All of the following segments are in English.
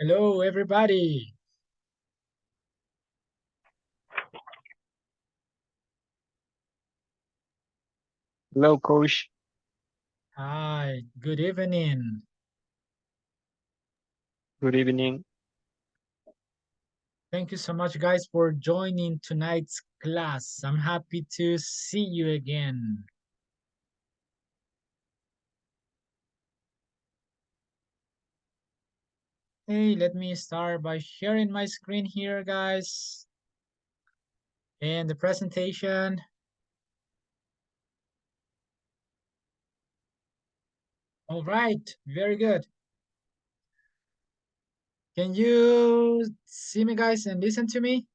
Hello, everybody. Hello, coach. Hi, good evening. Good evening. Thank you so much, guys, for joining tonight's class. I'm happy to see you again. Hey, let me start by sharing my screen here, guys, and the presentation. All right, very good. Can you see me, guys, and listen to me?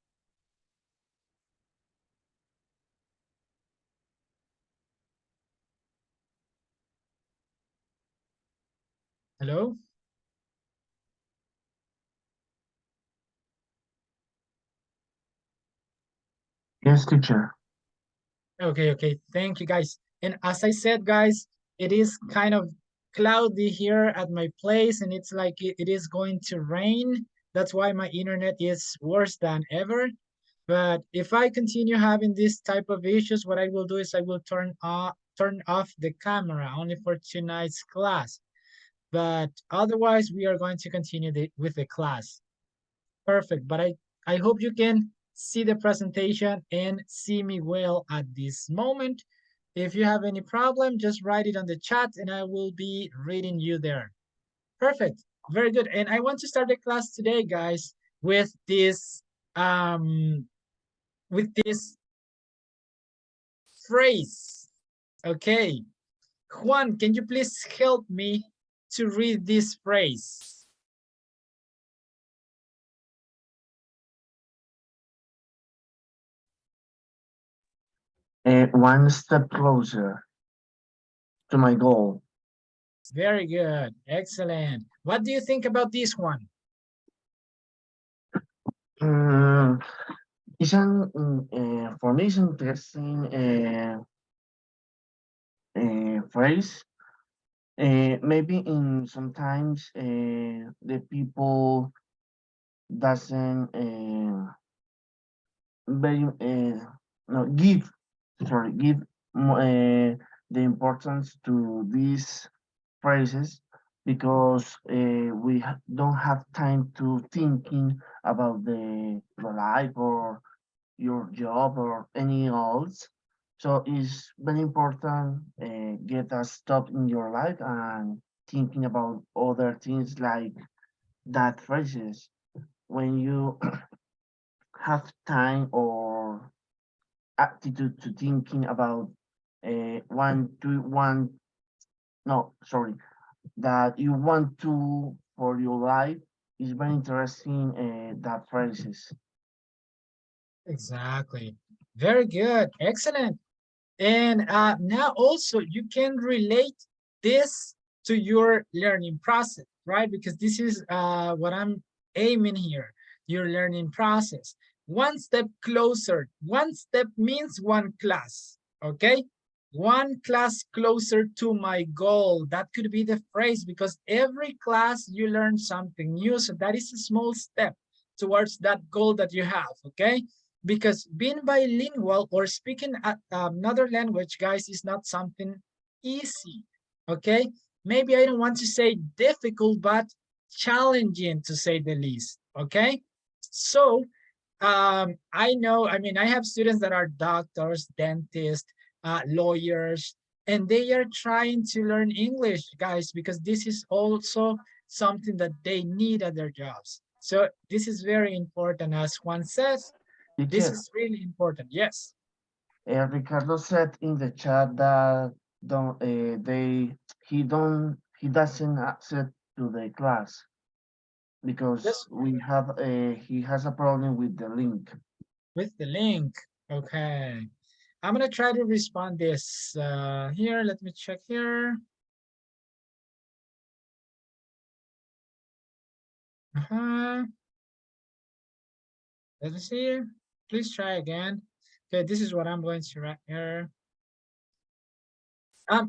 Hello? Yes, teacher. Okay. Thank you, guys. And as I said, guys, it is kind of cloudy here at my place, and it's like it is going to rain. That's why my internet is worse than ever. But if I continue having this type of issues, what I will do is I will turn off the camera only for tonight's class. But otherwise, we are going to continue with the class. Perfect. But I hope you can see the presentation and see me well at this moment. If you have any problem, just write it on the chat and I will be reading you there. Perfect. Very good. And I want to start the class today, guys, with um this phrase. Okay. Juan, can you please help me to read this phrase? One step closer to my goal. Very good. Excellent. What do you think about this one? Mm, for me, it's interesting phrase. Maybe in sometimes the people doesn't very no give the importance to these phrases because don't have time to thinking about the life or your job or any else. So it's very important get a stop in your life and thinking about other things like that phrases. When you have time or attitude to thinking about one no sorry that you want to for your life is very interesting that phrases. Exactly. Very good. Excellent. And now also you can relate this to your learning process, right? Because this is what I'm aiming here, your learning process. One step closer. One step means one class, okay? One class closer to my goal. That could be the phrase because every class you learn something new. So that is a small step towards that goal that you have, okay? Because being bilingual or speaking another language, guys, is not something easy, okay? Maybe I don't want to say difficult, but challenging to say the least, okay? So I know, I mean, I have students that are doctors, dentists, lawyers, and they are trying to learn English, guys, because this is also something that they need at their jobs. So this is very important, as Juan says, this Teacher, is really important. Yes. Ricardo said in the chat that don't he doesn't accept to the class because Just we have he has a problem with the link. with the link. Okay. I'm gonna try to respond this here. Let me check here. Uh-huh. Let me see. Please try again. Okay, this is what I'm going to write here.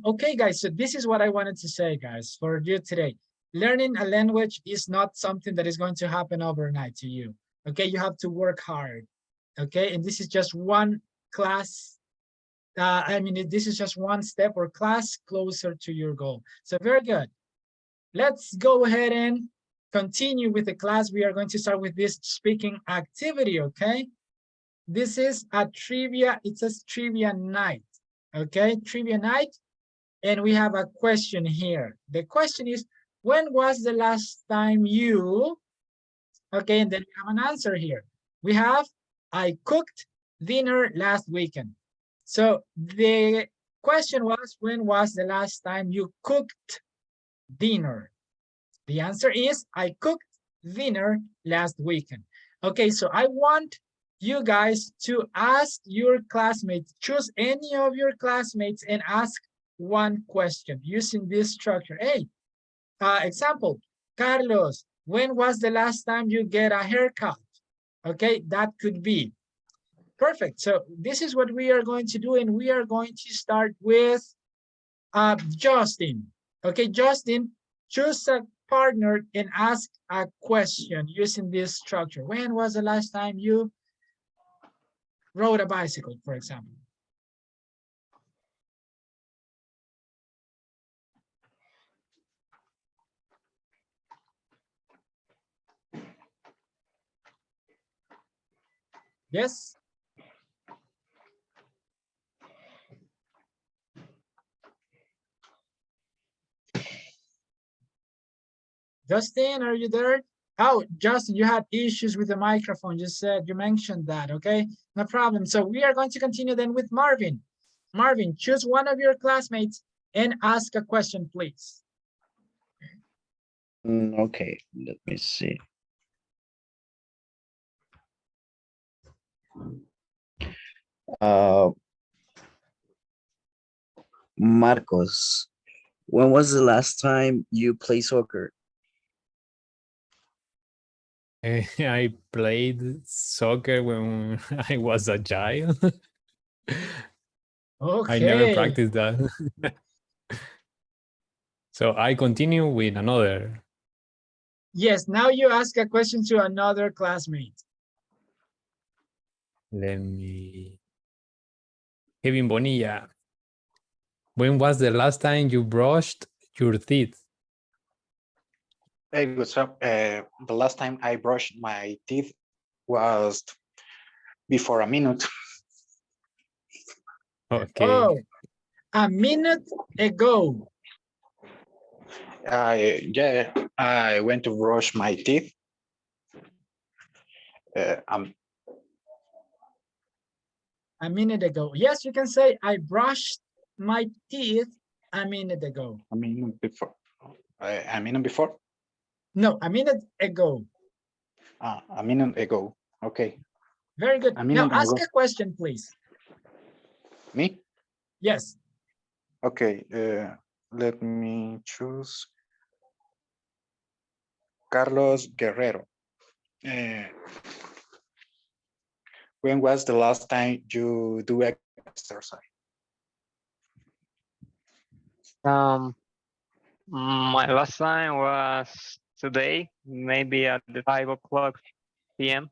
Okay, guys, so this is what I wanted to say, guys, for you today. learning a language is not something that is going to happen overnight to you. Okay, you have to work hard. Okay, and this is just one class. This is just one step or class closer to your goal. So very good. Let's go ahead and continue with the class. We are going to start with this speaking activity, okay? This is a trivia, it says trivia night, okay? Trivia night, and we have a question here. The question is, when was the last time you, okay, and then we have an answer here. We have, I cooked dinner last weekend. So the question was, when was the last time you cooked dinner? The answer is, I cooked dinner last weekend. Okay, so I want you guys to ask your classmates, choose any of your classmates and ask one question using this structure. Hey, example, Carlos, when was the last time you get a haircut? Okay, that could be. Perfect. So this is what we are going to do, and we are going to start with Justin. Okay, Justin, choose a partner and ask a question using this structure. When was the last time you rode a bicycle, for example? Yes? Justin, are you there? Oh, Justin, you had issues with the microphone. You mentioned that, okay? No problem. So we are going to continue then with Marvin. Marvin, choose one of your classmates and ask a question, please. Okay, let me see. Uh, Marcos, when was the last time you played soccer? I played soccer when I was a child. I never Okay. practiced that. So I continue with another. Yes, now you ask a question to another classmate. Let me. Kevin Bonilla. When was the last time you brushed your teeth? Hey, what's up? The last time I brushed my teeth was before a minute. Okay. Oh, a minute ago. Yeah, I went to brush my teeth. A minute ago. Yes, you can say I brushed my teeth a minute ago. A minute before. A minute before? No, a minute ago. A minute ago. Okay. Very good. A Now minute ask ago. a question, please. Me? Yes. Okay. Let me choose Carlos Guerrero. When was the last time you do exercise? My last time was today, maybe at the 5 o'clock p.m.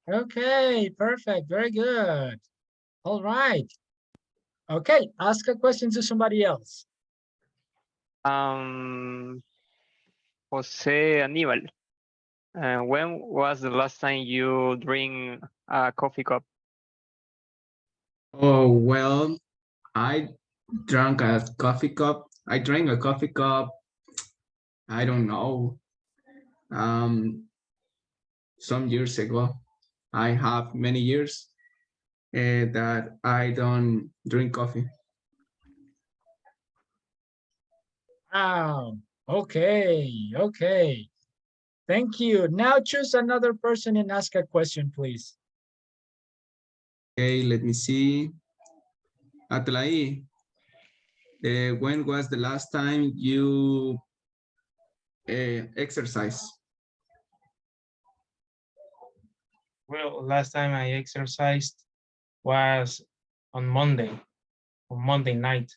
Okay, perfect. Very good. All right. Okay, ask a question to somebody else. Jose Aníbal, when was the last time you drink a coffee cup? Oh, well, I drank a coffee cup. I drank a coffee cup. I don't know. Some years ago, I have many years that I don't drink coffee. Wow. Okay. Okay. Thank you. Now choose another person and ask a question, please. Okay, let me see. Atlai, when was the last time you exercise? Well, last time I exercised was on Monday night.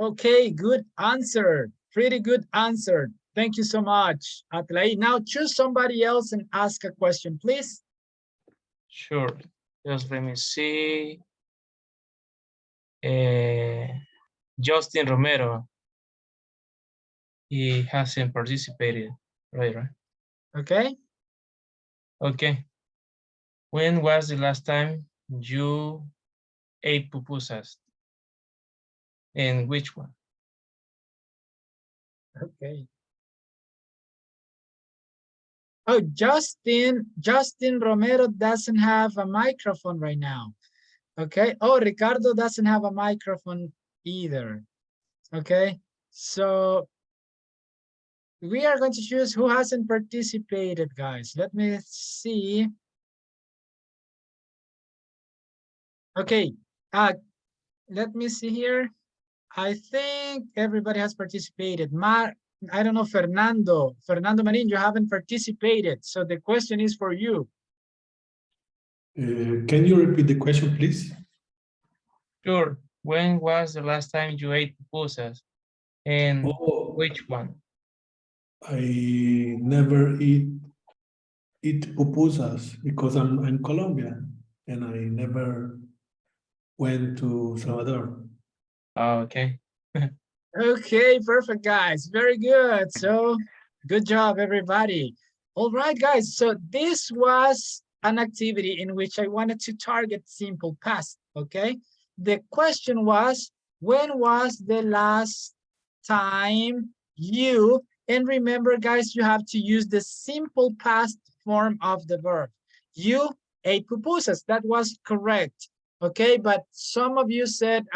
Okay, good answer. Pretty good answer. Thank you so much, Atlai. Now choose somebody else and ask a question, please. Sure. Just let me see. Justin Romero. He hasn't participated. Right. Okay. Okay. When was the last time you ate pupusas? And which one? Okay. Oh, Justin Romero doesn't have a microphone right now. Okay. Oh, Ricardo doesn't have a microphone either. Okay. So we are going to choose who hasn't participated, guys. Let me see. Okay. Let me see here. I think everybody has participated. I don't know, Fernando Marin, you haven't participated. So the question is for you. Can you repeat the question, please? Sure. When was the last time you ate pupusas? And Oh, which one? I never eat pupusas because I'm Colombian and I never went to Salvador. Okay. Okay, perfect, guys. Very good. So good job, everybody. All right, guys. So this was an activity in which I wanted to target simple past, okay? The question was, when was the last time you, and remember, guys, you have to use the simple past form of the verb. You ate pupusas. That was correct, okay? But some of you said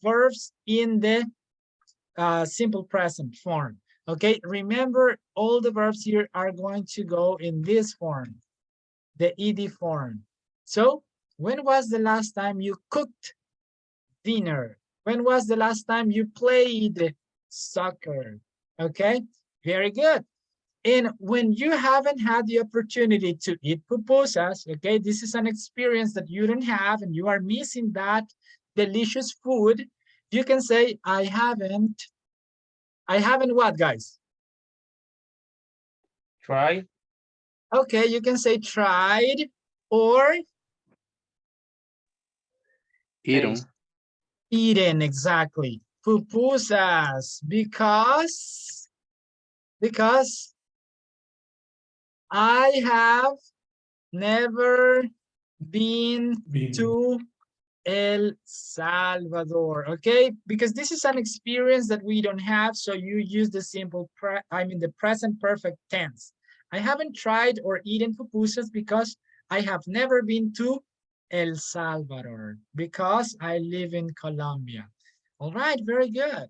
verbs in the simple present form. Okay, remember all the verbs here are going to go in this form, the ed form. So when was the last time you cooked dinner? When was the last time you played soccer? Okay, very good. And when you haven't had the opportunity to eat pupusas, okay, this is an experience that you don't have and you are missing that delicious food, you can say, I haven't what, guys? Try. Okay, you can say tried or Eaten. eaten, exactly. Pupusas, because I have never been to El Salvador, okay? Because this is an experience that we don't have, so you use the the present perfect tense. I haven't tried or eaten pupusas because I have never been to El Salvador because I live in Colombia. All right, very good.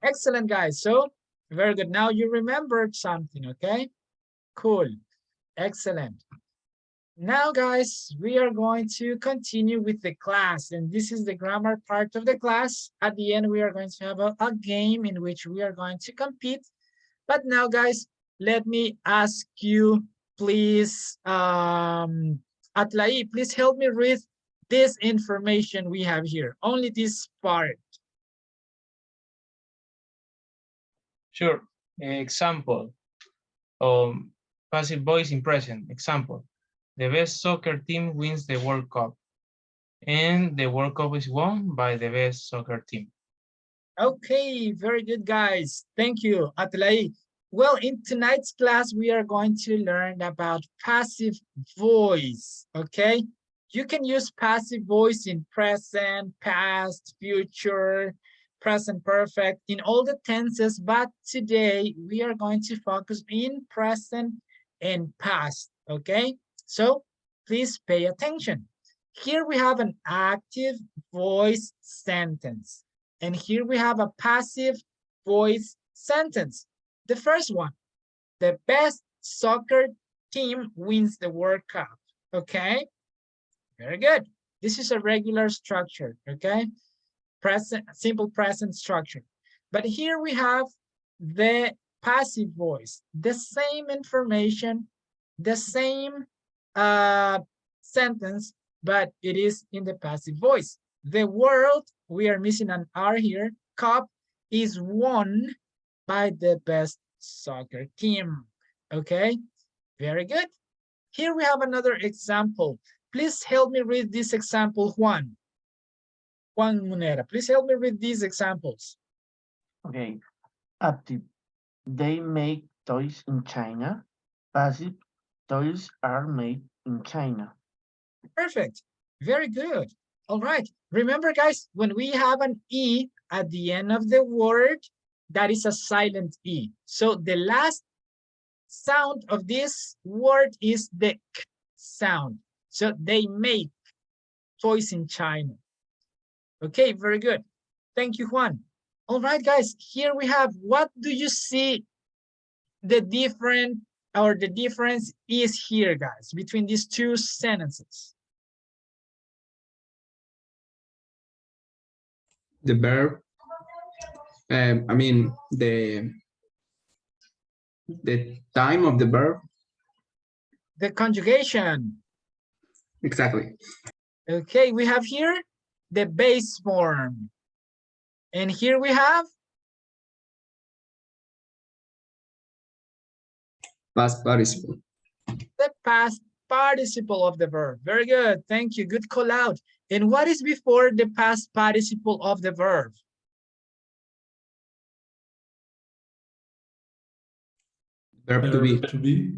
Excellent, guys. So, very good. Now you remembered something, okay? Cool. Excellent. Now, guys, we are going to continue with the class, and this is the grammar part of the class. At the end, we are going to have a game in which we are going to compete. But now, guys, let me ask you, please, Atlai, please help me read this information we have here, only this part. Sure. Example. Passive voice in present. Example. The best soccer team wins the World Cup. And the World Cup is won by the best soccer team. Okay, very good, guys. Thank you, Atlai. Well, in tonight's class, we are going to learn about passive voice, okay? You can use passive voice in present, past, future, present perfect, in all the tenses, but today we are going to focus in present and past, okay? So please pay attention. Here we have an active voice sentence. And here we have a passive voice sentence. The first one, the best soccer team wins the World Cup. Okay, very good. This is a regular structure, okay? Present, simple present structure. But here we have the passive voice, the same information, the same sentence, but it is in the passive voice. The world, we are missing an R here. Cup is won by the best soccer team. Okay, very good. Here we have another example. Please help me read this example, Juan. Juan Munera, please help me read these examples. Okay. Active. They make toys in China. Passive. Toys are made in China. Perfect. Very good. All right. Remember, guys, when we have an E at the end of the word, that is a silent E. So the last sound of this word is the K sound. So they make toys in China. Okay, very good. Thank you, Juan. All right, guys, here we have, what do you see the difference is here, guys, between these two sentences? The verb. I mean the time of the verb. The conjugation. Exactly. Okay, we have here the base form. And here we have Past participle. the past participle of the verb. Very good. Thank you. Good call out. And what is before the past participle of the verb? Verb to be. To be.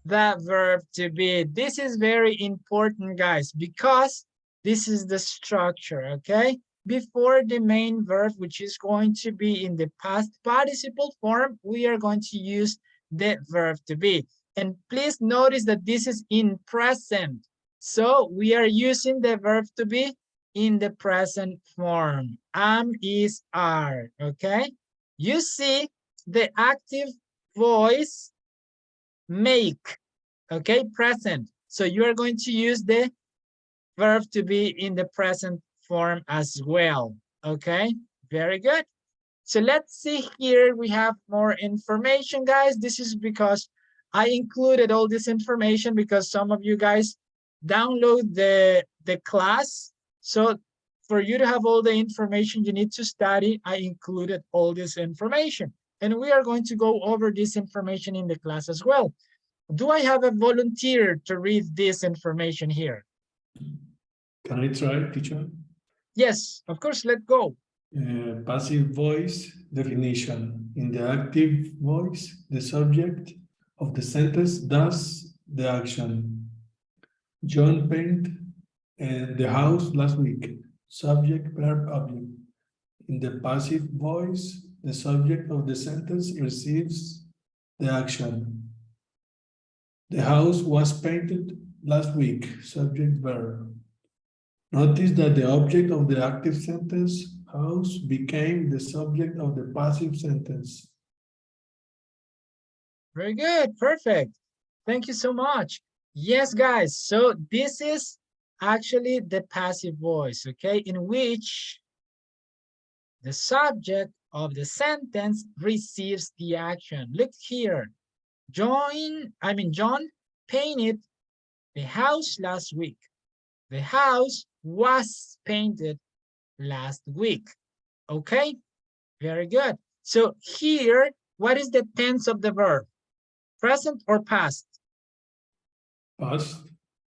The verb to be. This is very important, guys, because this is the structure, okay? Before the main verb, which is going to be in the past participle form, we are going to use the verb to be. And please notice that this is in present. So we are using the verb to be in the present form. Am, is, are, okay? You see the active voice make, okay, present. So you are going to use the verb to be in the present form as well, okay? Very good. So let's see here, we have more information, guys. This is because I included all this information because some of you guys download the class. So for you to have all the information you need to study, I included all this information. And we are going to go over this information in the class as well. Do I have a volunteer to read this information here? Can I try, teacher? Yes, of course, let's go. Passive voice definition. In the active voice, the subject of the sentence does the action. John painted the house last week. Subject, verb, object. In the passive voice, the subject of the sentence receives the action. The house was painted last week. Subject, verb. Notice that the object of the active sentence, house, became the subject of the passive sentence. Very good, perfect. Thank you so much. Yes, guys, so this is actually the passive voice, okay, in which the subject of the sentence receives the action. Look here, John painted the house last week. The house was painted last week, okay? Very good. So here, what is the tense of the verb? Present or past? Past.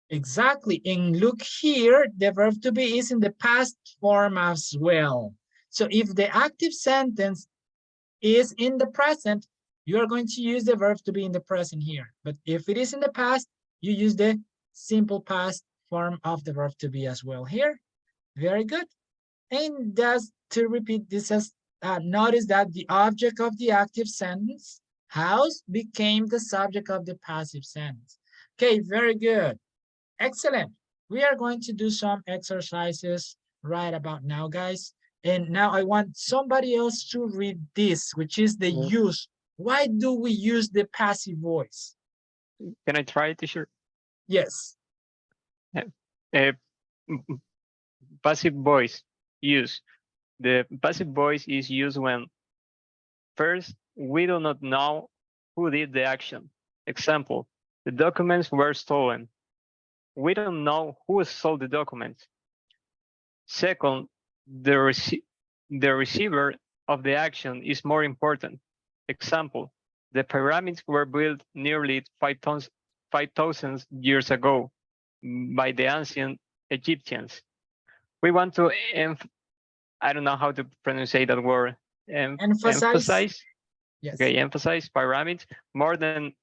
Exactly. And look here, the verb to be is in the past form as well. So if the active sentence is in the present, you are going to use the verb to be in the present here. But if it is in the past, you use the simple past form of the verb to be as well here. Very good. And just to repeat this, as notice that the object of the active sentence, house, became the subject of the passive sentence. Okay, very good. Excellent. We are going to do some exercises right about now, guys. And now I want somebody else to read this, which is the use. Why do we use the passive voice? Can I try, teacher? Yes. Passive voice use. The passive voice is used when first, we do not know who did the action. Example, the documents were stolen. We don't know who stole the documents. Second, the the receiver of the action is more important. Example, the pyramids were built nearly 5,000 years ago by the ancient Egyptians. We want to, I don't know how to pronounce that word, emphasize. Yes. Okay, emphasize pyramids more than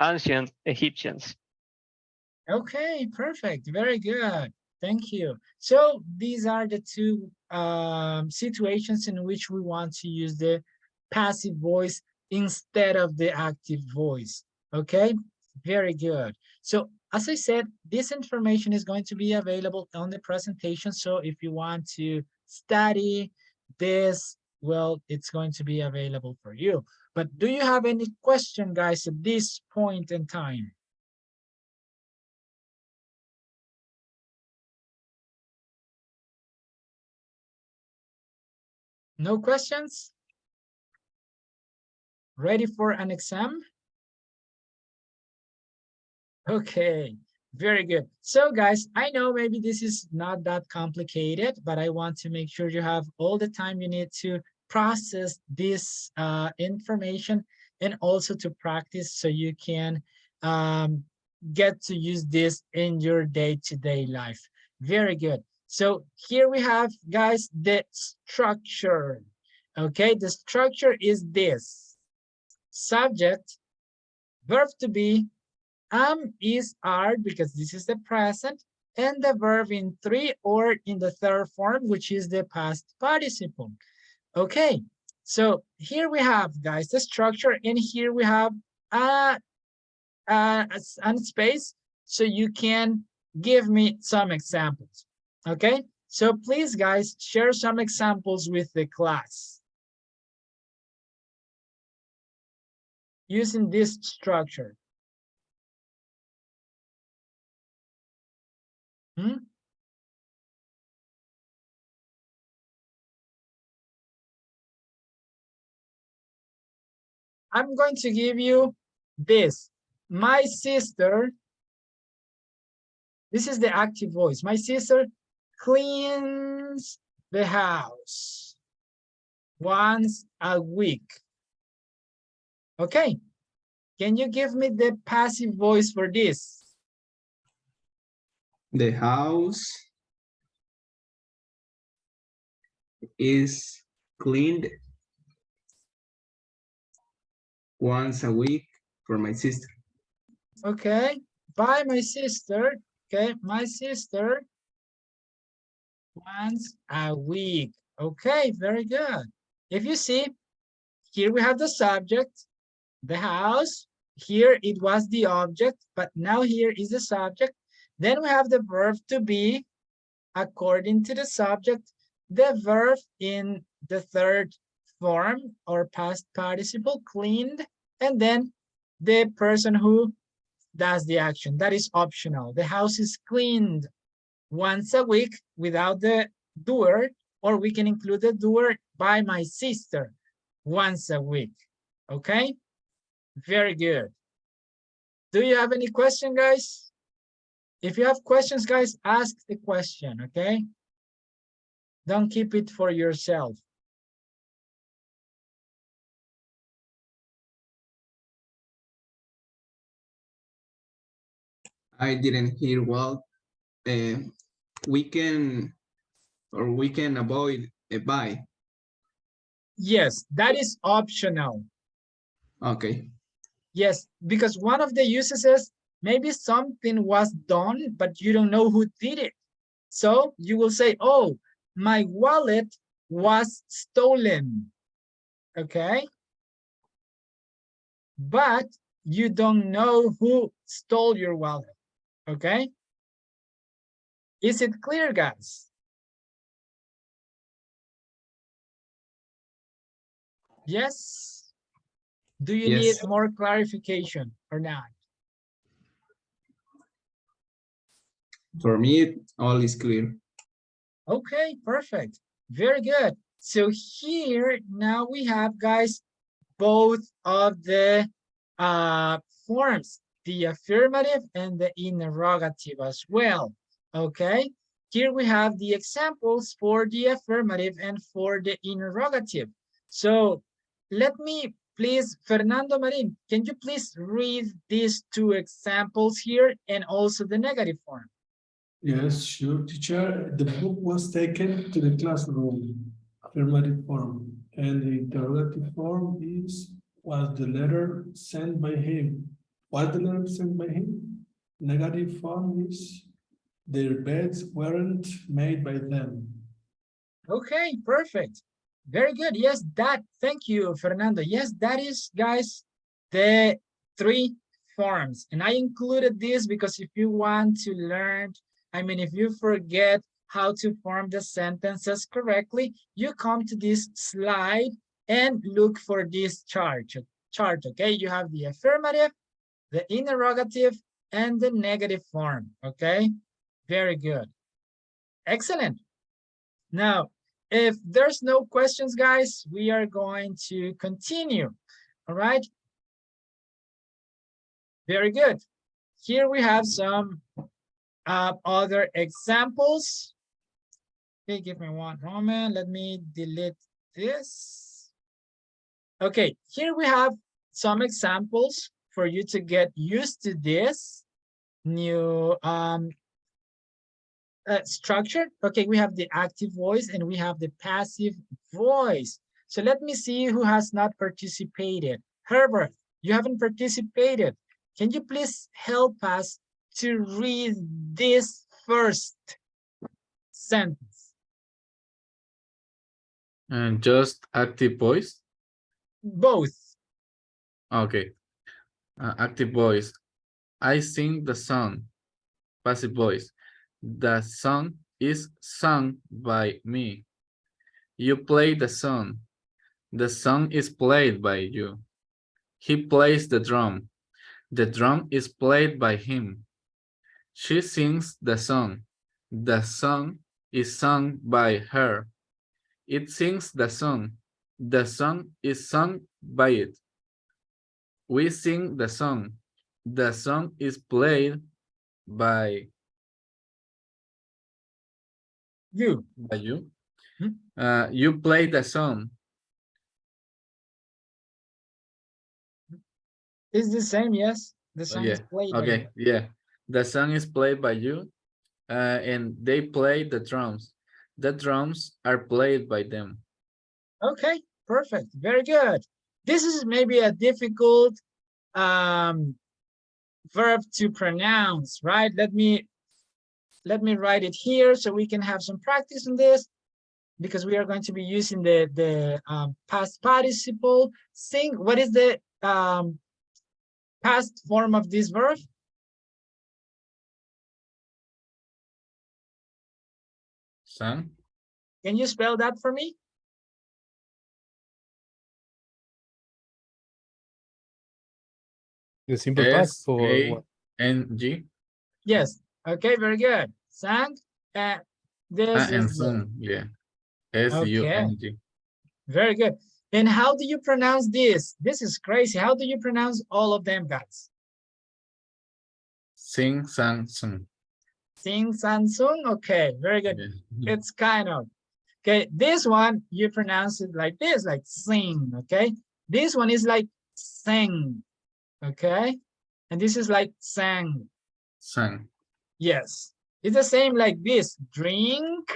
ancient Egyptians. Okay, perfect. Very good. Thank you. So these are the two situations in which we want to use the passive voice instead of the active voice. Okay, very good. So as I said, this information is going to be available on the presentation. So if you want to study this, well, it's going to be available for you. But do you have any question, guys, at this point in time? No questions? Ready for an exam? Okay, very good. So guys, I know maybe this is not that complicated, but I want to make sure you have all the time you need to process this information and also to practice so you can get to use this in your day-to-day life. Very good. So here we have, guys, the structure. Okay, the structure is this. Subject, verb to be, is, are, because this is the present, and the verb in 3 or in the third form, which is the past participle. Okay, so here we have, guys, the structure, and here we have a space, so you can give me some examples. Okay, so please, guys, share some examples with the class using this structure. I'm going to give you this. My sister, this is the active voice. My sister cleans the house once a week. Okay, can you give me the passive voice for this? The house is cleaned once a week for my sister. Okay, by my sister. Okay, my sister once a week. Okay, very good. If you see, here we have the subject, the house. Here it was the object, but now here is the subject. Then we have the verb to be according to the subject, the verb in the third form or past participle, cleaned, and then the person who does the action. That is optional. The house is cleaned once a week without the doer, or we can include the doer by my sister once a week. Okay, very good. Do you have any question, guys? If you have questions, guys, ask the question, okay? Don't keep it for yourself. I didn't hear well. We can avoid a by. Yes, that is optional. Okay. Yes, because one of the uses is maybe something was done, but you don't know who did it. So you will say, oh, my wallet was stolen. Okay. But you don't know who stole your wallet. Okay. Is it clear, guys? Yes. Do you need more clarification or not? For me, all is clear. Okay, perfect. Very good. So here now we have, guys, both of the forms, the affirmative and the interrogative as well. Okay, here we have the examples for the affirmative and for the interrogative. So let me please, Fernando Marin, can you please read these two examples here and also the negative form? Yes, sure, teacher. The book was taken to the classroom, affirmative form, and the interrogative form is, was the letter sent by him? Was the letter sent by him? Negative form is, their beds weren't made by them. Okay, perfect. Very good. Yes, thank you, Fernando. Yes, that is, guys, the three forms. And I included this because if you want to learn, I mean, if you forget how to form the sentences correctly, you come to this slide and look for this chart, okay? You have the affirmative, the interrogative, and the negative form, okay? Very good. Excellent. Now, if there's no questions, guys, we are going to continue, all right? Very good. Here we have some other examples. Okay, give me one moment. Let me delete this. Okay, here we have some examples for you to get used to this new structure. Okay, we have the active voice and we have the passive voice. So let me see who has not participated. Herbert, you haven't participated. Can you please help us to read this first sentence? And just active voice? Both. Okay. Active voice. I sing the song. Passive voice. The song is sung by me. You play the song. The song is played by you. He plays the drum. The drum is played by him. She sings the song. The song is sung by her. It sings the song. The song is sung by it. We sing the song. The song is played by you. By you. Hmm? You play the song. It's the same, yes. The song Yeah. is played. Okay. Yeah. The song is played by you, and they play the drums. The drums are played by them. Okay, perfect. Very good. This is maybe a difficult verb to pronounce, right? Let me write it here so we can have some practice on this, because we are going to be using the past participle. Sing. What is the past form of this verb? Sang. Can you spell that for me? The simple past or what? S-A-N-G. Yes. Okay, very good. Sang. This And is the, sung. Yeah. okay. S-U-N-G. Very good. And how do you pronounce this? This is crazy. How do you pronounce all of them, guys? Sing, sang, sung. Sing, sang, sung. Okay, very good. Yeah. It's kind of, okay. This one, you pronounce it like this, like sing, okay? This one is like sing, okay? And this is like sang. Sang. Yes. It's the same like this, drink.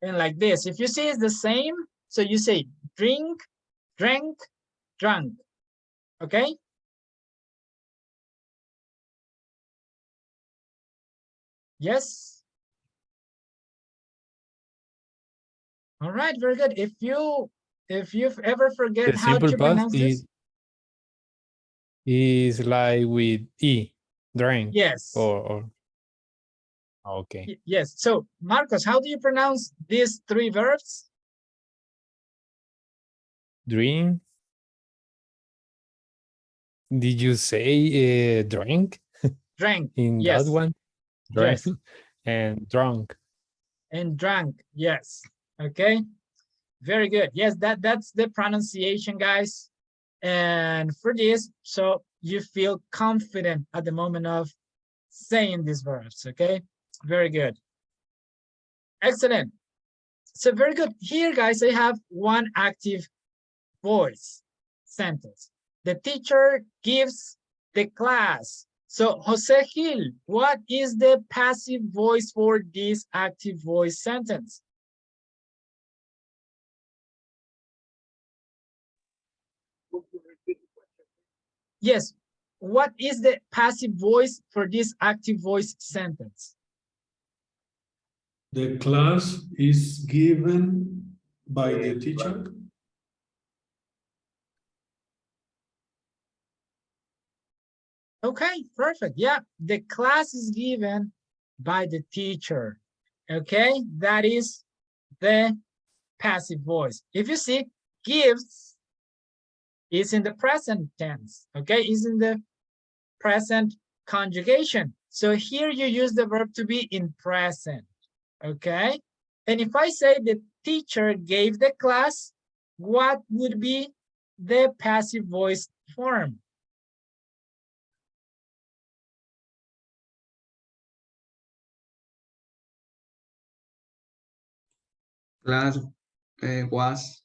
And like this, if you see it's the same, so you say drink, drank, drunk, okay? Yes. All right, very good. If you've ever forget The how simple to past pronounce this, is like with E, drink. yes. Or okay. Yes. So Marcos, how do you pronounce these three verbs? Drink. Did you say drink Drank. in Yes. that one? Drink Yes. and drunk. And drank. Yes. Okay. Very good. Yes, that's the pronunciation, guys. And for this, so you feel confident at the moment of saying these verbs, okay? Very good. Excellent. So very good. Here, guys, I have one active voice sentence. The teacher gives the class. So Jose Gil, what is the passive voice for this active voice sentence? Yes, what is the passive voice for this active voice sentence? The class is given by the teacher. Okay, perfect. Yeah, the class is given by the teacher. Okay, that is the passive voice. If you see, gives is in the present tense. Okay, is in the present conjugation. So here you use the verb to be in present. Okay, and if I say the teacher gave the class, what would be the passive voice form? Class was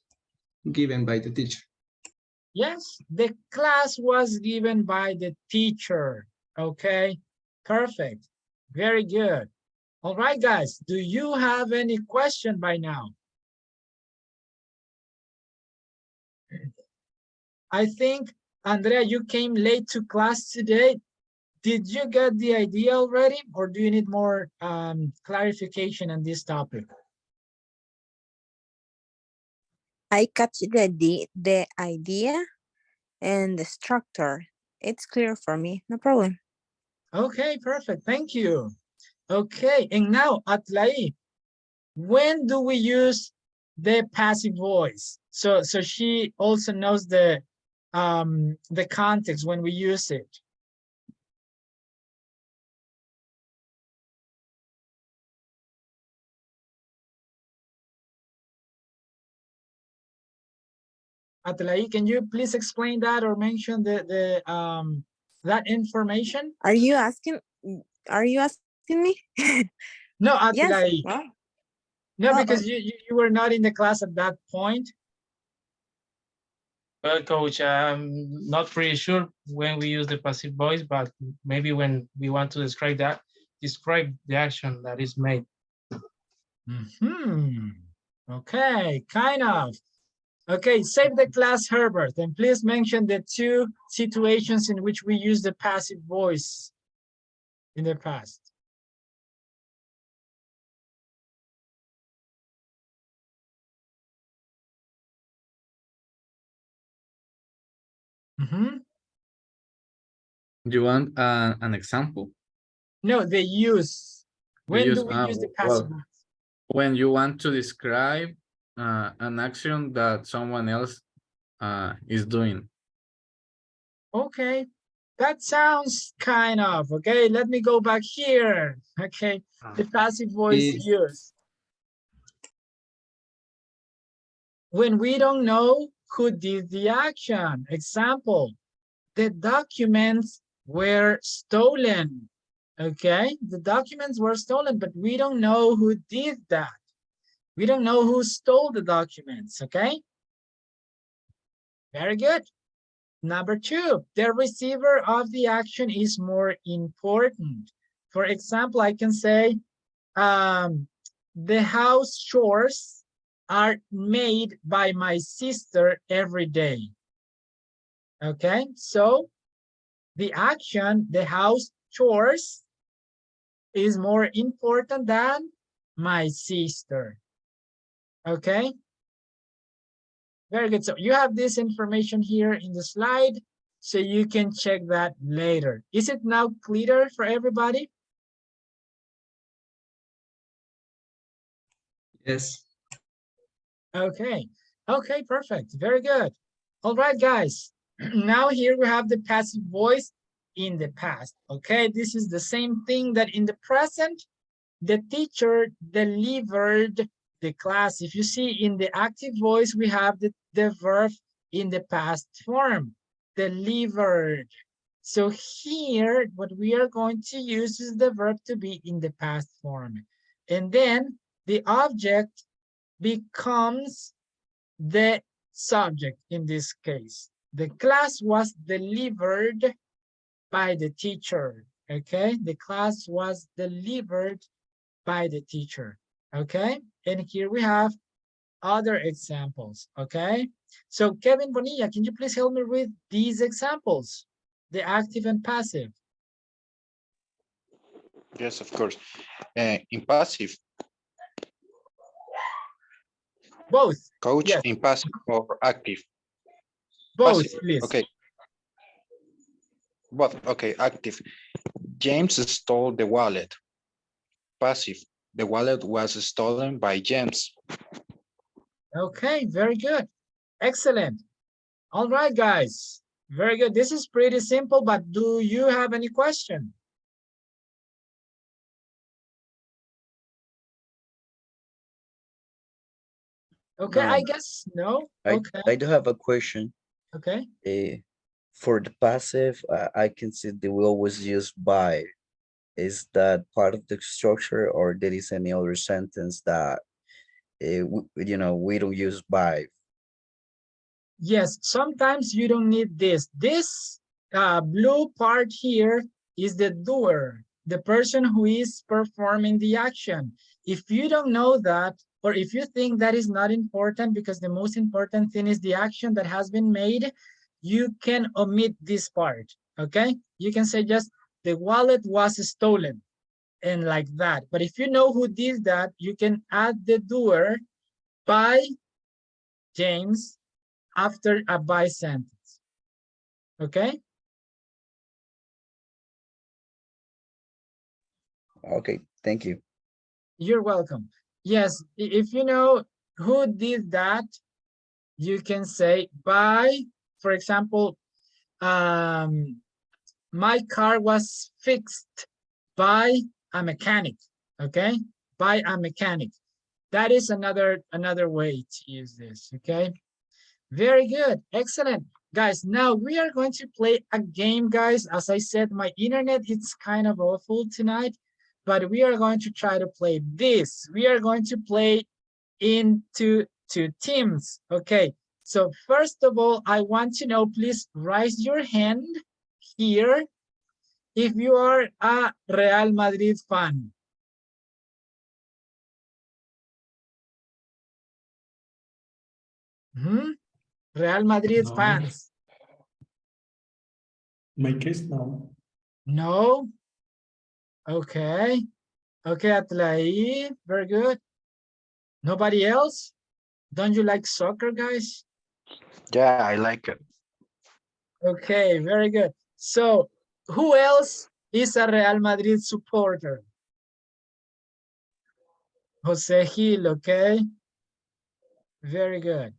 given by the teacher. Yes, the class was given by the teacher. Okay, perfect. Very good. All right, guys, do you have any question by now? I think, Andrea, you came late to class today. Did you get the idea already, or do you need more clarification on this topic? I catch the idea and the structure. It's clear for me, no problem. Okay, perfect. Thank you. Okay, and now, Atlai, when do we use the passive voice? So she also knows the context when we use it. Atlai, can you please explain that or mention that information? Are you asking me? No, Yes. Atlai. Wow. No, Oh, because you were not in the class at that point. Well, coach, I'm not pretty sure when we use the passive voice, but maybe when we want to describe the action that is made. Okay, kind of. Okay, save the class, Herbert, and please mention the two situations in which we use the passive voice in the past. You want an example? No, the use. When do we Well, use the passive voice? when you want to describe an action that someone else is doing. Okay, that sounds kind of, okay, let me go back here. Okay, the passive voice use. When we don't know who did the action. Example, the documents were stolen. Okay, the documents were stolen, but we don't know who did that. We don't know who stole the documents, okay? Very good. Number two, the receiver of the action is more important. For example, I can say, the house chores are made by my sister every day. Okay, so the action, the house chores, is more important than my sister. Okay, very good. So you have this information here in the slide, so you can check that later. Is it now clear for everybody? Yes. Okay, okay, perfect. Very good. All right, guys. Now here we have the passive voice in the past. Okay, this is the same thing that in the present, the teacher delivered the class. If you see in the active voice, we have the verb in the past form, delivered. So here, what we are going to use is the verb to be in the past form. And then the object becomes the subject in this case. The class was delivered by the teacher, okay? The class was delivered by the teacher, okay? And here we have other examples, okay? So Kevin Bonilla, can you please help me with these examples? The active and passive. Yes, of course. In passive, Both. coach Yes. in passive or active? Both, Passive. please. Okay. Both. Okay, active. James stole the wallet. Passive. The wallet was stolen by James. Okay, very good. Excellent. All right, guys. Very good. This is pretty simple, but do you have any question? Okay, I guess no. Okay, I do have a question. okay. For the passive, I can see they will always use by. Is that part of the structure, or there is any other sentence that we don't use by? Yes, sometimes you don't need this. This blue part here is the doer, the person who is performing the action. If you don't know that, or if you think that is not important because the most important thing is the action that has been made, you can omit this part, okay? You can say just the wallet was stolen and like that. But if you know who did that, you can add the doer by James after a by sentence, okay? Okay, thank you. You're welcome. Yes, if you know who did that, you can say by, for example, my car was fixed by a mechanic, okay? By a mechanic. That is another way to use this, okay? Very good, excellent. Guys, now we are going to play a game, guys. As I said, my internet is kind of awful tonight, but we are going to try to play this. We are going to play into two teams, okay? So first of all, I want to know, please raise your hand here if you are a Real Madrid fan. Real Madrid No. fans. My case, no. No? Okay. Okay, Atlai, very good. Nobody else? Don't you like soccer, guys? Yeah, I like it. Okay, very good. So who else is a Real Madrid supporter? Jose Gil, okay? Very good.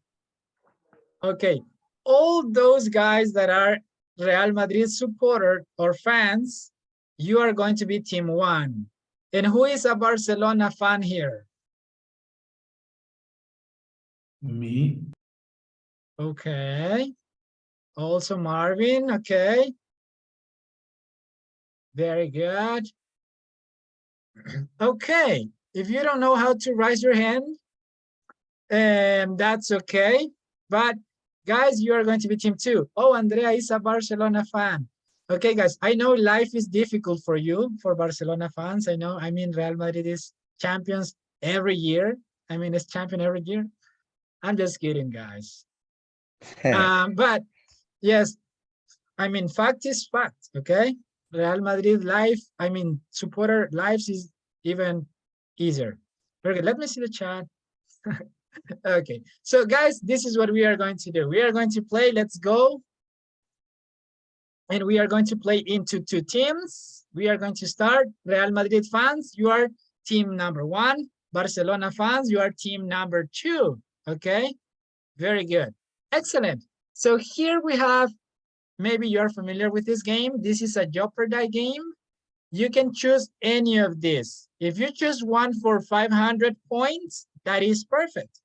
Okay, all those guys that are Real Madrid supporter or fans, you are going to be team one. And who is a Barcelona fan here? Me. Okay. Also Marvin, okay. Very good. Okay, if you don't know how to raise your hand, that's okay. But guys, you are going to be team two. Oh, Andrea is a Barcelona fan. Okay, guys, I know life is difficult for you, for Barcelona fans. I know, I mean, Real Madrid is champions every year. I mean, it's champion every year. I'm just kidding, guys. But yes, I mean, fact is fact, okay? Real Madrid life, I mean, supporter lives is even easier. Very good. Let me see the chat. Okay, so guys, this is what we are going to do. We are going to play, let's go. And we are going to play into two teams. We are going to start. Real Madrid fans, you are team number one. Barcelona fans, you are team number two. Okay, very good. Excellent. So here we have, maybe you're familiar with this game. This is a Jeopardy game. You can choose any of these. If you choose one for 500 points, that is perfect.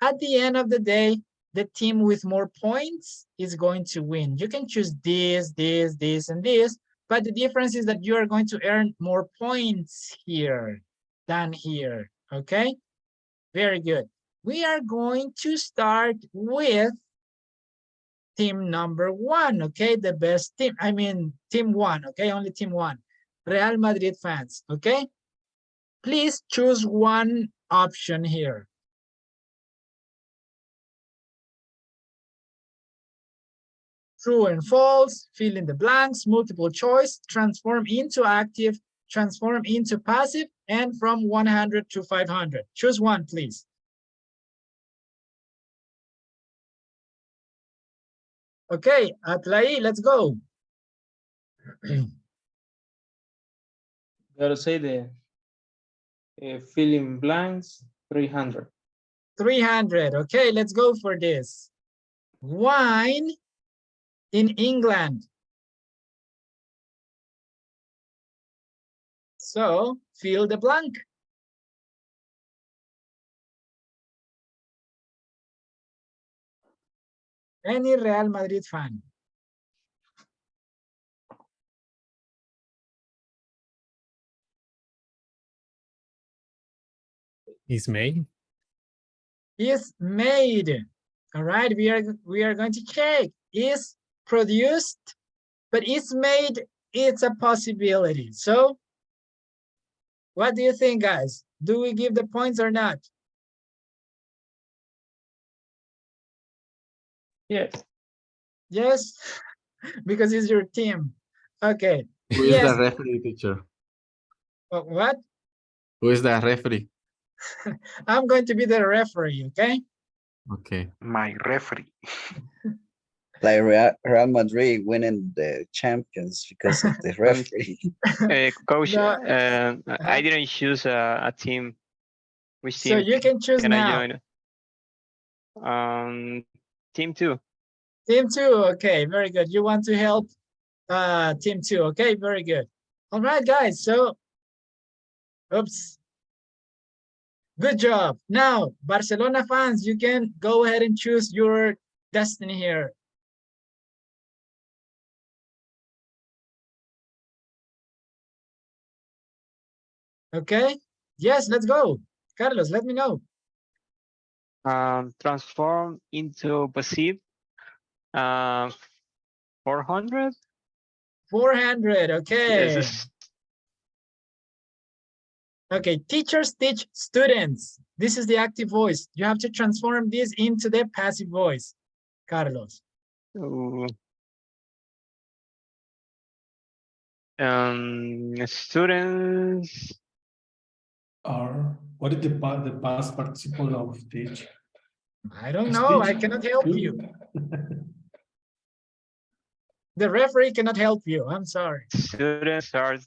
At the end of the day, the team with more points is going to win. You can choose this, this, this, and this, but the difference is that you are going to earn more points here than here, okay? Very good. We are going to start with team number 1, okay? The best team, I mean, team 1, okay? Only team 1. Real Madrid fans, okay? Please choose one option here. True and false, fill in the blanks, multiple choice, transform into active, transform into passive, and from 100 to 500. Choose one, please. Okay, Atlai, let's go. Gotta say the fill in blanks 300. 300, okay, let's go for this. Wine in England. So, fill the blank. Any Real Madrid fan? Is made. Is made. All right, we are going to check. Is produced, but is made, it's a possibility. So, what do you think, guys? Do we give the points or not? Yes. Yes, because it's your team. Okay. Who is Yes. the referee, teacher? What? Who is the referee? I'm going to be the referee, okay? Okay. My referee. Like Real Madrid winning the champions because of the referee. Coach, No. I didn't choose a team. Which So team you can choose can now. I join? Team 2. Team 2, okay, very good. You want to help team 2, okay, very good. All right, guys, so, oops. Good job. Now, Barcelona fans, you can go ahead and choose your destiny here. Okay, yes, let's go. Carlos, let me know. Transform into passive. 400. 400, okay. Yes. Okay, teachers teach students. This is the active voice. You have to transform this into the passive voice, Carlos. Students. Are what is the past participle of teach? I don't know. I cannot help you. The referee cannot help you. I'm sorry. Students are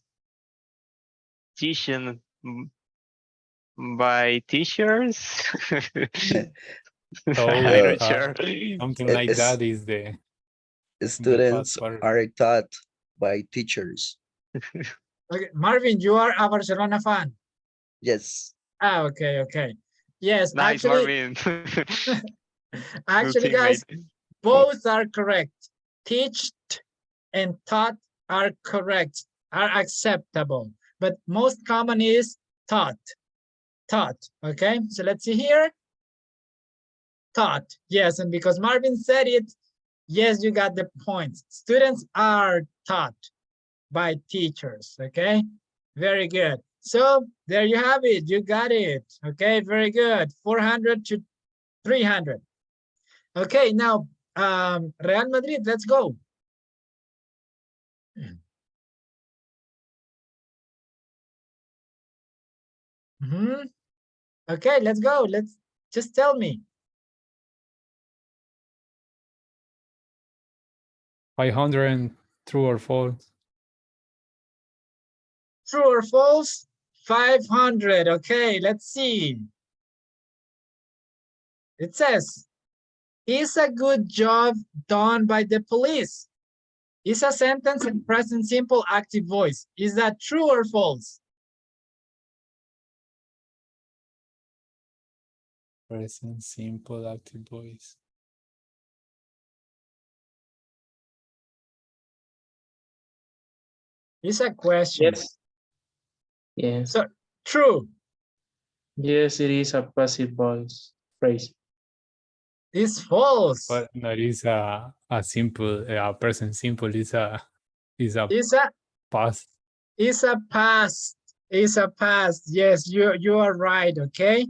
teaching by teachers. Oh, I'm not sure. something like that is the Students part. are taught by teachers. Okay, Marvin, you are a Barcelona fan. Yes. Ah, okay, okay. Yes, Nice, actually, Marvin. actually, guys, both are correct. Teached and taught are correct, are acceptable. But most common is taught. Taught. Okay, so let's see here. Taught. Yes, and because Marvin said it, yes, you got the points. Students are taught by teachers. Okay, very good. So there you have it. You got it. Okay, very good. 400 to 300. Okay, now Real Madrid, let's go. Okay, let's go. Let's just tell me. 500, true or false? True or false? 500. Okay, let's see. It says, is a good job done by the police? Is a sentence in present simple active voice. Is that true or false? Present simple active voice. It's a question. Yes. Yes. So true. Yes, it is a passive voice phrase. It's false. But that is a simple, a present simple is a It's a past. It's a past. It's a past. Yes, you are right. Okay.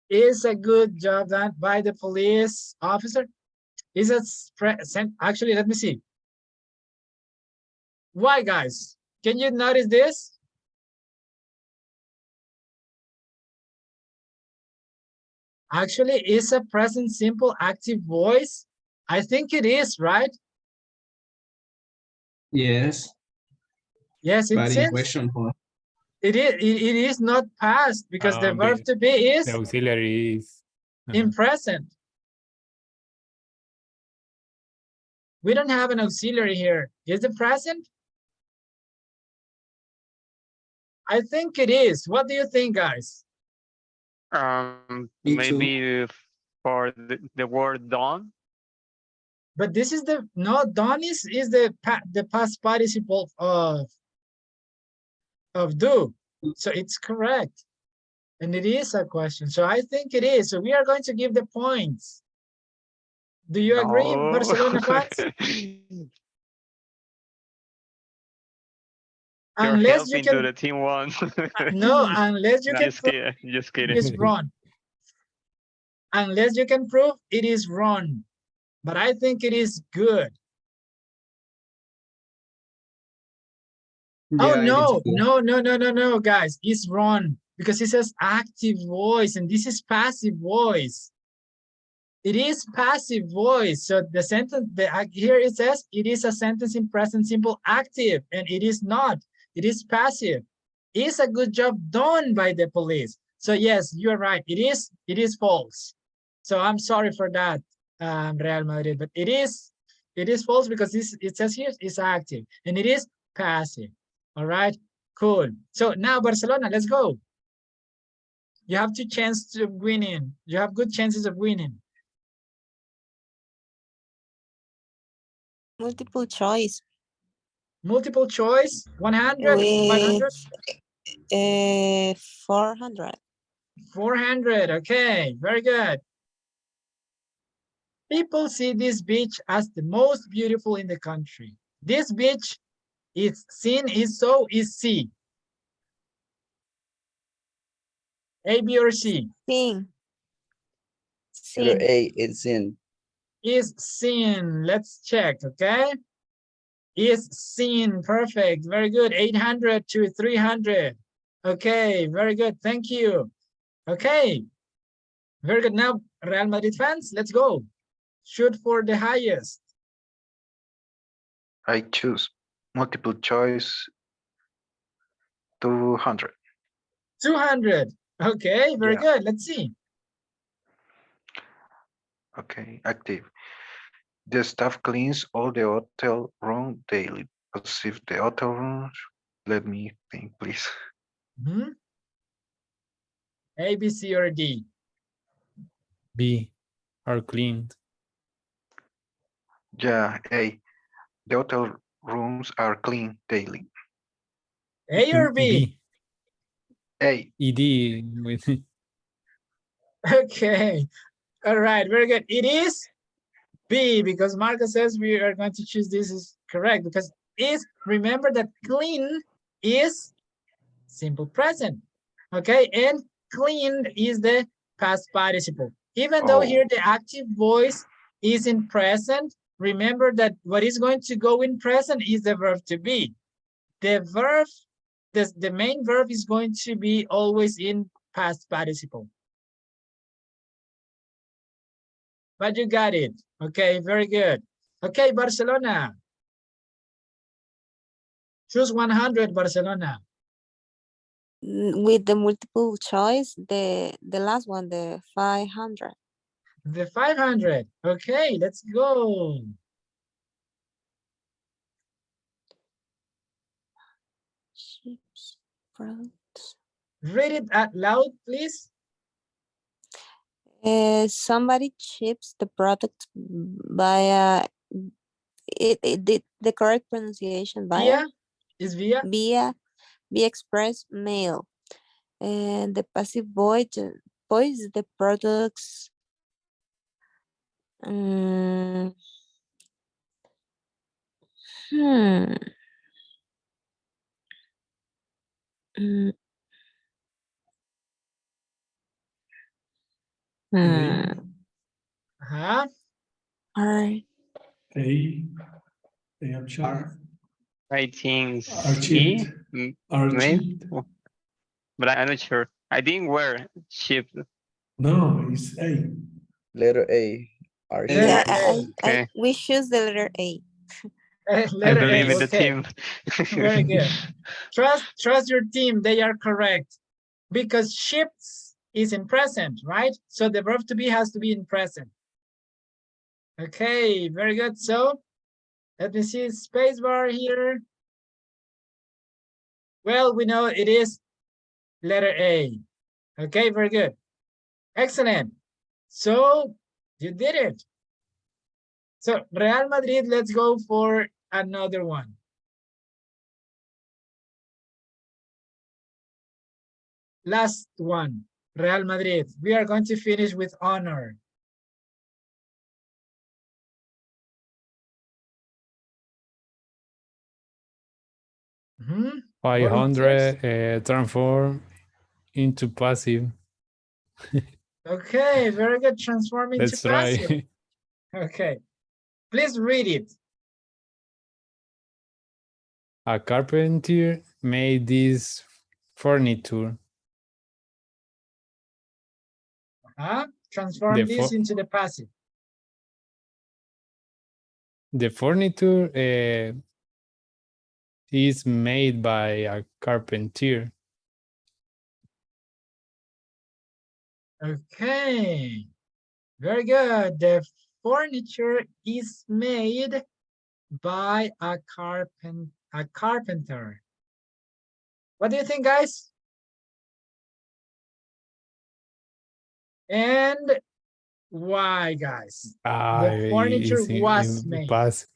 It's a good job done by the police officer. Is it actually? Let me see. Why, guys? Can you notice this? Actually, it's a present simple active voice. I think it is, right? Yes, Yes, it but in seems question form. it is not past because the verb to be is The auxiliary is in present. We don't have an auxiliary here. Is it present? I think it is. What do you think, guys? Me too. Maybe for the word done. But this is the no, done is the past participle of do. So it's correct. And it is a question. So I think it is. So we are going to give the points. Do you agree, No. Barcelona fans? You're Unless you helping to can the team one. no, unless you No, can just prove kidding. Just it kidding. is wrong. Unless you can prove it is wrong. But I think it is good. Oh Yeah, it is good. no, guys, it's wrong because it says active voice and this is passive voice. It is passive voice. So the sentence here it says it is a sentence in present simple active, and it is not. It is passive. It's a good job done by the police. So yes, you're right. It is false. So I'm sorry for that, Real Madrid, but it is false because it says here it's active and it is passive. All right, cool. So now Barcelona, let's go. You have two chances of winning. You have good chances of winning. Multiple choice Multiple choice, 100, 500, with 400. 400. Okay, very good. People see this beach as the most beautiful in the country. This beach is seen, is so, is C. A, B, or C? Sing. Letter Sing. A, it's in. Is seen. Let's check, okay? Is seen. Perfect. Very good. 800 to 300. Okay, very good. Thank you. Okay, very good. Now, Real Madrid fans, let's go. Shoot for the highest. I choose multiple choice 200. 200. Okay, very Yeah. good. Let's see. Okay, active. The staff cleans all the hotel room daily. As if the hotel rooms, let me think, please. Mhm. A, B, C, or D? B are cleaned. Yeah, A. The hotel rooms are clean daily. A or B? A. ED with Okay. All right, very good. It is B because Marcus says we are going to choose this is correct because is, remember that clean is simple present. Okay, and cleaned is the past participle. Even though here the active voice is in present, remember that what is going to go in present is the verb to be. The verb, the main verb is going to be always in past participle. But you got it. Okay, very good. Okay, Barcelona. Choose 100, Barcelona. With the multiple choice, the last one, the 500. The 500. Okay, let's go. Chips, products. Read it out loud, please. Somebody ships the product via the correct pronunciation via Via Is via? Via express mail. And the passive voice the products. Um, hmm. Mm, A, Uh-huh. are A option. I think Archived. C, maybe, Archived. but I'm not sure. I think where shipped. No, it's A. Letter A. yeah, Letter Archived. A. Okay, we choose the letter A. I Letter believe A, in the okay. team. Very good. Trust your team, they are correct. Because ships is in present, right? So the verb to be has to be in present. Okay, very good. So let me see spacebar here. Well, we know it is letter A. Okay, very good. Excellent. So you did it. So Real Madrid, let's go for another one. Last one, Real Madrid. We are going to finish with honor. Mhm. 500 transform into passive. Okay, very good. Transform into Let's passive. try. Okay, please read it. A carpenter made this furniture. Transform this into the passive. The furniture is made by a carpenter. Okay, very good. The furniture is made by a carpenter. What do you think, guys? And why, guys? The furniture was In made. past.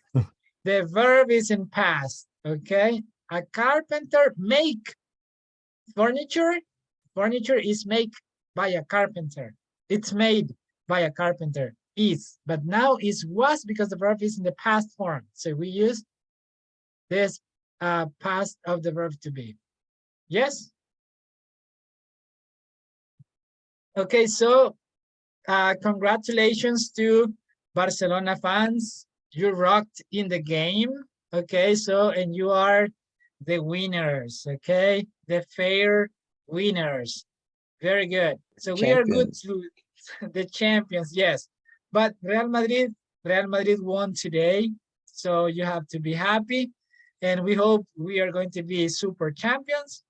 The verb is in past, okay? A carpenter make furniture. Furniture is made by a carpenter. It's made by a carpenter. Is, but now is was because the verb is in the past form. So we use this past of the verb to be. Yes? Okay, so congratulations to Barcelona fans. You rocked in the game. Okay, so, and you are the winners, okay? The fair winners. Very good. So we are good Champions. to the champions, yes. But Real Madrid won today. So you have to be happy. And we hope we are going to be super champions.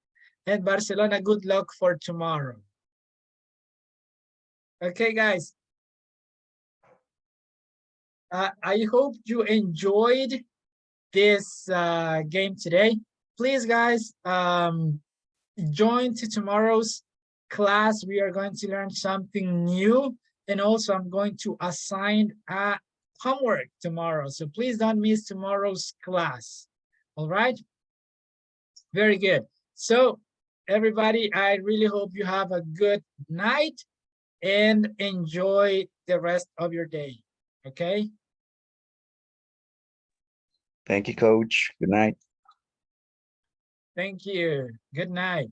And Barcelona, good luck for tomorrow. Okay, guys. I hope you enjoyed this game today. Please, guys, join to tomorrow's class. We are going to learn something new. And also, I'm going to assign a homework tomorrow. So please don't miss tomorrow's class. All right? Very good. So everybody, I really hope you have a good night and enjoy the rest of your day. Okay? Thank you, coach. Good night. Thank you. Good night.